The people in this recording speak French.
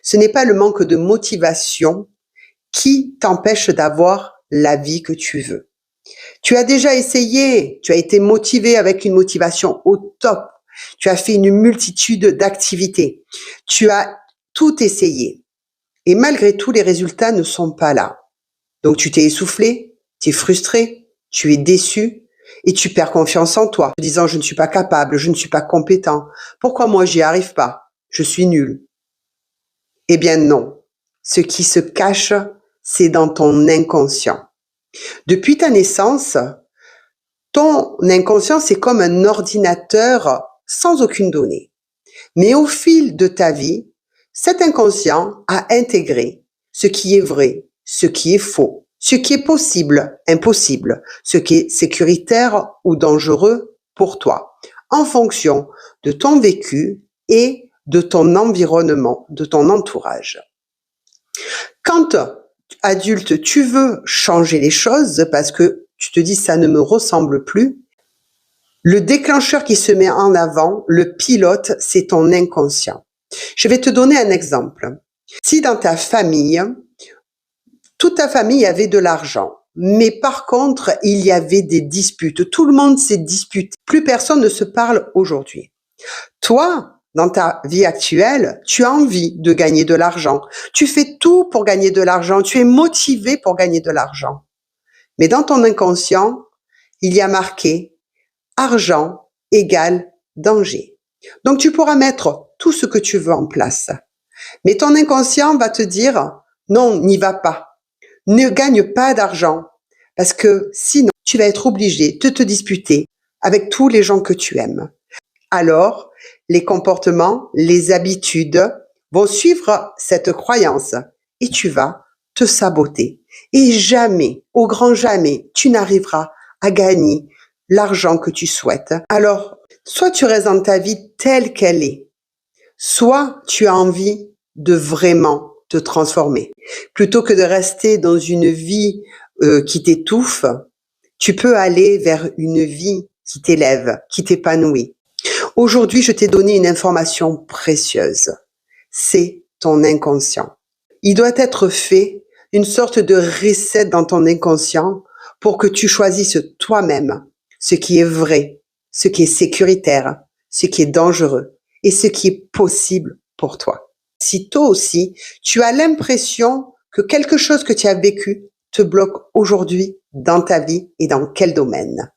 Ce n'est pas le manque de motivation qui t'empêche d'avoir la vie que tu veux. Tu as déjà essayé, tu as été motivé avec une motivation au top. Tu as fait une multitude d'activités. Tu as tout essayé. Et malgré tout, les résultats ne sont pas là. Donc tu t'es essoufflé, tu es frustré, tu es déçu et tu perds confiance en toi, en disant je ne suis pas capable, je ne suis pas compétent. Pourquoi moi j'y arrive pas? Je suis nul. Eh bien non. Ce qui se cache, c'est dans ton inconscient. Depuis ta naissance, ton inconscient, c'est comme un ordinateur sans aucune donnée. Mais au fil de ta vie, cet inconscient a intégré ce qui est vrai, ce qui est faux, ce qui est possible, impossible, ce qui est sécuritaire ou dangereux pour toi, en fonction de ton vécu et de ton environnement, de ton entourage. Quand adulte, tu veux changer les choses parce que tu te dis ça ne me ressemble plus, le déclencheur qui se met en avant, le pilote, c'est ton inconscient. Je vais te donner un exemple. Si dans ta famille, toute ta famille avait de l'argent, mais par contre, il y avait des disputes, tout le monde s'est disputé, plus personne ne se parle aujourd'hui. Toi, dans ta vie actuelle, tu as envie de gagner de l'argent. Tu fais tout pour gagner de l'argent. Tu es motivé pour gagner de l'argent. Mais dans ton inconscient, il y a marqué argent égale danger. Donc tu pourras mettre tout ce que tu veux en place. Mais ton inconscient va te dire non, n'y va pas. Ne gagne pas d'argent. Parce que sinon, tu vas être obligé de te disputer avec tous les gens que tu aimes. Alors, les comportements, les habitudes vont suivre cette croyance et tu vas te saboter. Et jamais, au grand jamais, tu n'arriveras à gagner l'argent que tu souhaites. Alors, soit tu restes dans ta vie telle qu'elle est, soit tu as envie de vraiment te transformer. Plutôt que de rester dans une vie qui t'étouffe, tu peux aller vers une vie qui t'élève, qui t'épanouit. Aujourd'hui, je t'ai donné une information précieuse. C'est ton inconscient. Il doit être fait une sorte de reset dans ton inconscient pour que tu choisisses toi-même ce qui est vrai, ce qui est sécuritaire, ce qui est dangereux et ce qui est possible pour toi. Si toi aussi, tu as l'impression que quelque chose que tu as vécu te bloque aujourd'hui dans ta vie et dans quel domaine?